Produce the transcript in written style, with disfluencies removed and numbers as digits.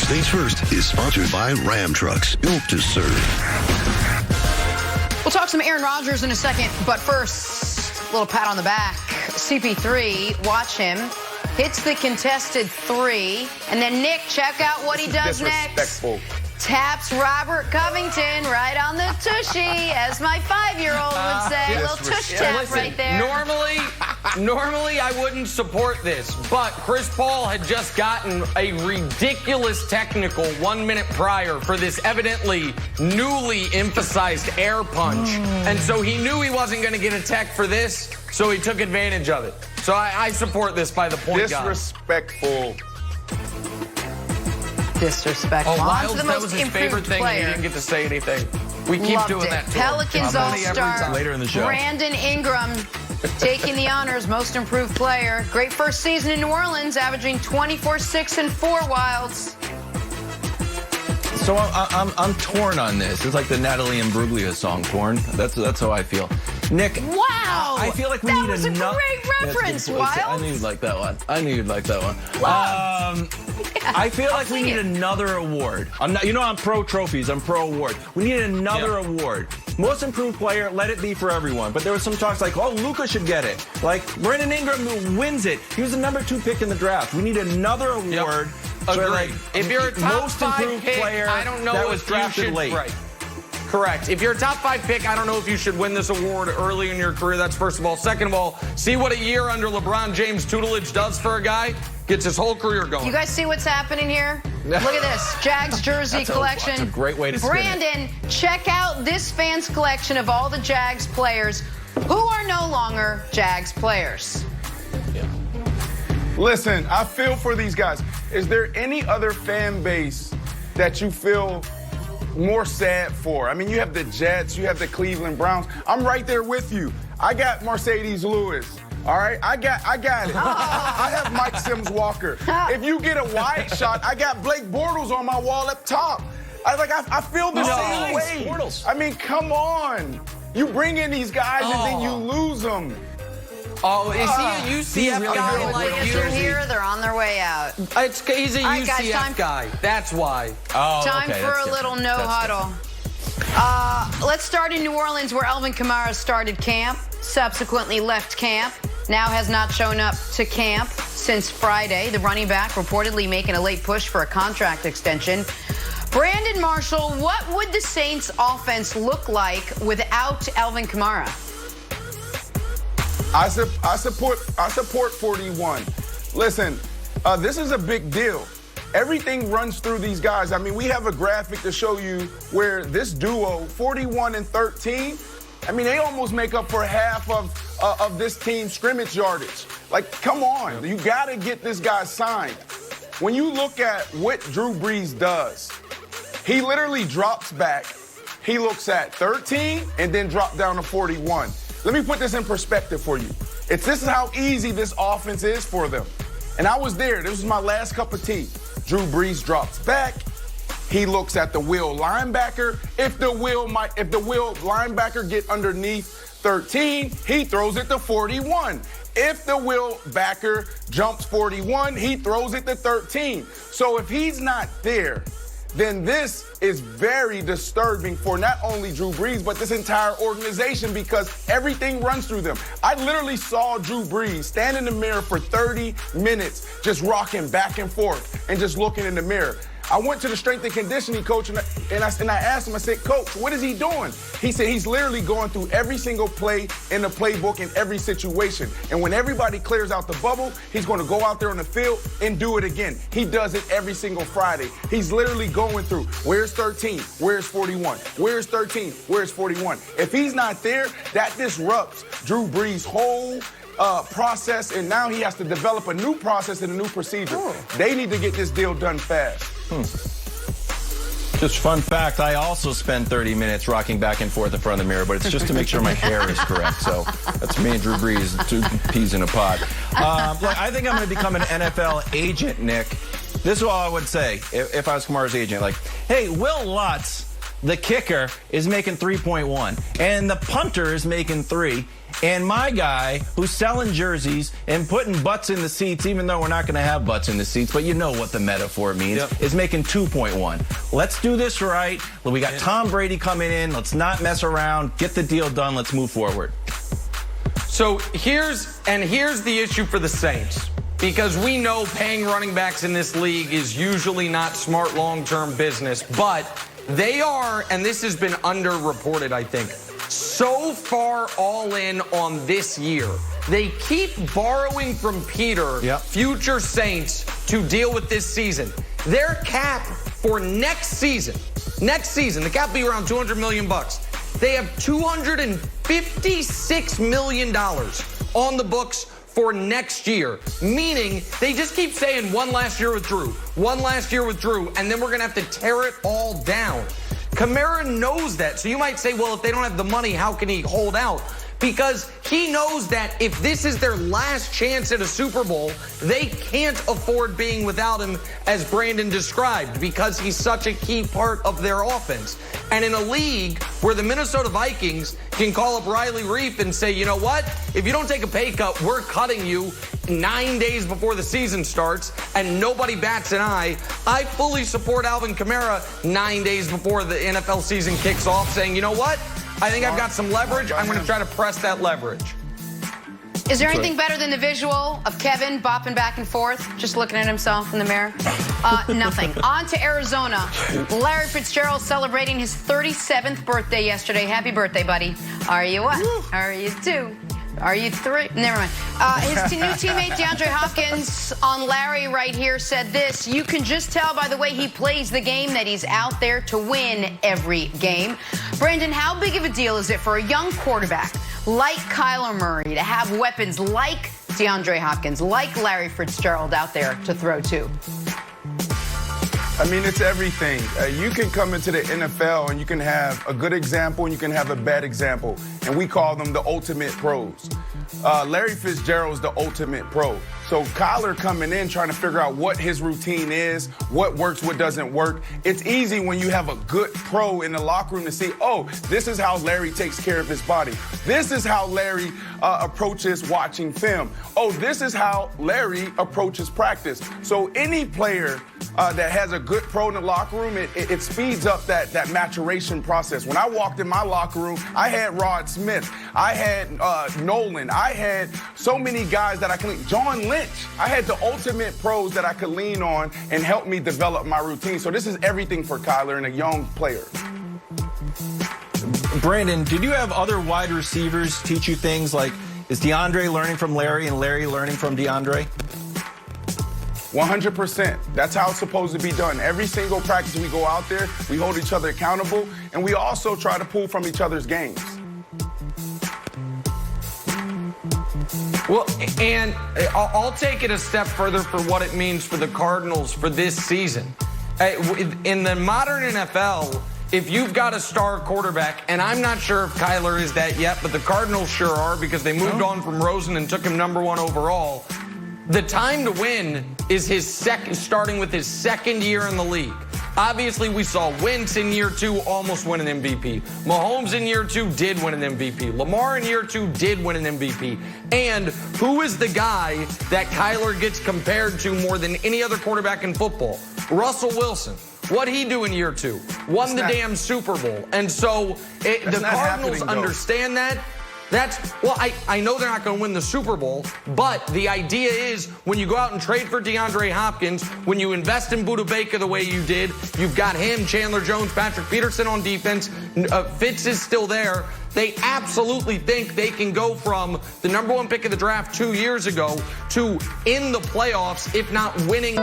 First Things First is sponsored by Ram Trucks, built to serve. We'll talk some Aaron Rodgers in a second, but first, a little pat on the back. CP3, watch him. Hits the contested three, and then Nick, check out what he does next. Taps Robert Covington right on the tushy, as my 5-year-old would say. A little tush tap right there. Normally I wouldn't support this, but Chris Paul had just gotten a ridiculous technical 1 minute prior for this evidently newly emphasized air punch. And so he knew he wasn't going to get a tech for this, so he took advantage of it. So I support this by the point guard. Disrespectful. Disrespectful. Oh, Lyles, that was his favorite thing, and he didn't get to say anything. We keep doing that to Pelicans him. All-Star later in the show. Brandon Ingram taking the honors, most improved player. Great first season in New Orleans, averaging 24, 6, and 4 Wilds. So I'm torn on this. It's like the Natalie Imbruglia song, "Torn." That's how I feel. Nick. Wow. I feel like we that need was enough. a great reference, Wilds. I knew you'd like that one. Yeah. I feel like we need another award. I'm pro trophies. I'm pro award. We need another award. Most improved player, let it be for everyone. But there was some talks like, oh, Luka should get it. Like, Brandon Ingram wins it. He was the #2 pick in the draft. We need another award. Agreed. Like, if you're a top most 5 improved pick, player I don't know that if was drafted you should, late. Right. Correct. If you're a top 5 pick, I don't know if you should win this award early in your career. That's first of all. Second of all, see what a year under LeBron James' tutelage does for a guy. Gets his whole career going. You guys see what's happening here? Look at this. Jags jersey collection. That's a great way to spin it. Brandon, check out this fan's collection of all the Jags players who are no longer Jags players. Listen, I feel for these guys. Is there any other fan base that you feel more sad for? I mean, you have the Jets, you have the Cleveland Browns. I'm right there with you. I got Mercedes Lewis. All right, I got it. I have Mike Sims Walker. If you get a wide shot, I got Blake Bortles on my wall up top. I feel the same way. Bortles. I mean, come on. You bring in these guys and then you lose them. Oh, is he a UCF guy like you? They're here. They're on their way out. He's a UCF guy. That's why. Oh, Time for a little no huddle. Let's start in New Orleans, where Alvin Kamara started camp, subsequently left camp, now has not shown up to camp since Friday. The running back reportedly making a late push for a contract extension. Brandon Marshall, what would the Saints offense look like without Alvin Kamara? I support 41. Listen, this is a big deal. Everything runs through these guys. I mean, we have a graphic to show you where this duo, 41 and 13, I mean, they almost make up for half of this team's scrimmage yardage. Like, come on. You got to get this guy signed. When you look at what Drew Brees does, he literally drops back. He looks at 13 and then drop down to 41. Let me put this in perspective for you. This is how easy this offense is for them. And I was there. This was my last cup of tea. Drew Brees drops back. He looks at the will linebacker. If the will linebacker get underneath 13, he throws it to 41. If the will backer jumps 41, he throws it to 13. So if he's not there, then this is very disturbing for not only Drew Brees, but this entire organization, because everything runs through them. I literally saw Drew Brees stand in the mirror for 30 minutes, just rocking back and forth and just looking in the mirror. I went to the strength and conditioning coach and I asked him, I said, Coach, what is he doing? He said he's literally going through every single play in the playbook in every situation. And when everybody clears out the bubble, he's going to go out there on the field and do it again. He does it every single Friday. He's literally going through, where's 13? Where's 41? Where's 13? Where's 41? If he's not there, that disrupts Drew Brees' whole process, and now he has to develop a new process and a new procedure. They need to get this deal done fast. Just fun fact, I also spend 30 minutes rocking back and forth in front of the mirror, but it's just to make sure my hair is correct. So that's me and Drew Brees, 2 peas in a pod. Look, I think I'm going to become an NFL agent, Nick. This is all I would say if I was Kamara's agent. Like, hey, Will Lutz the kicker is making 3.1, and the punter is making 3. And my guy, who's selling jerseys and putting butts in the seats, even though we're not going to have butts in the seats, but you know what the metaphor means, is making 2.1. Let's do this right. We got Tom Brady coming in. Let's not mess around. Get the deal done. Let's move forward. So here's the issue for the Saints. Because we know paying running backs in this league is usually not smart long-term business, but they are, and this has been underreported, I think, so far all in on this year. They keep borrowing from Peter, future Saints, to deal with this season. Their cap for next season, the cap will be around $200 million. They have $256 million on the books for next year, meaning they just keep saying one last year with Drew, and then we're going to have to tear it all down. Kamara knows that, so you might say, well, if they don't have the money, how can he hold out? Because he knows that if this is their last chance at a Super Bowl, they can't afford being without him, as Brandon described, because he's such a key part of their offense. And in a league where the Minnesota Vikings can call up Riley Reif and say, you know what, if you don't take a pay cut, we're cutting you 9 days before the season starts, and nobody bats an eye. I fully support Alvin Kamara 9 days before the NFL season kicks off, saying, you know what, I think I've got some leverage. I'm going to try to press that leverage. Is there anything better than the visual of Kevin bopping back and forth, just looking at himself in the mirror? Nothing. On to Arizona. Larry Fitzgerald celebrating his 37th birthday yesterday. Happy birthday, buddy. Are you what? Are you 2? Are you 3? Never mind. His new teammate, DeAndre Hopkins, on Larry right here, said this: you can just tell by the way he plays the game that he's out there to win every game. Brandon, how big of a deal is it for a young quarterback like Kyler Murray to have weapons like DeAndre Hopkins, like Larry Fitzgerald out there to throw to? I mean, it's everything. You can come into the NFL and you can have a good example and you can have a bad example. And we call them the ultimate pros. Larry Fitzgerald's the ultimate pro. So Kyler coming in trying to figure out what his routine is, what works, what doesn't work. It's easy when you have a good pro in the locker room to see, oh, this is how Larry takes care of his body. This is how Larry approaches watching film. Oh, this is how Larry approaches practice. So any player that has a good pro in the locker room, it speeds up that maturation process. When I walked in my locker room, I had Rod Smith, I had Nolan, I had so many guys that I can, John Lynch. I had the ultimate pros that I could lean on and help me develop my routine. So this is everything for Kyler and a young player. Brandon, did you have other wide receivers teach you things like, is DeAndre learning from Larry and Larry learning from DeAndre? 100%. That's how it's supposed to be done. Every single practice we go out there, we hold each other accountable, and we also try to pull from each other's games. Well, and I'll take it a step further for what it means for the Cardinals for this season. In the modern NFL, if you've got a star quarterback, and I'm not sure if Kyler is that yet, but the Cardinals sure are because they moved on from Rosen and took him #1 overall. The time to win is starting with his second year in the league. Obviously, we saw Wentz in year 2 almost win an MVP. Mahomes in year 2 did win an MVP. Lamar in year 2 did win an MVP. And who is the guy that Kyler gets compared to more than any other quarterback in football? Russell Wilson. What'd he do in year 2? Won the damn Super Bowl. And so the Cardinals understand that. I know they're not going to win the Super Bowl, but the idea is when you go out and trade for DeAndre Hopkins, when you invest in Budda Baker the way you did, you've got him, Chandler Jones, Patrick Peterson on defense, Fitz is still there. They absolutely think they can go from the #1 pick of the draft 2 years ago to in the playoffs, if not winning.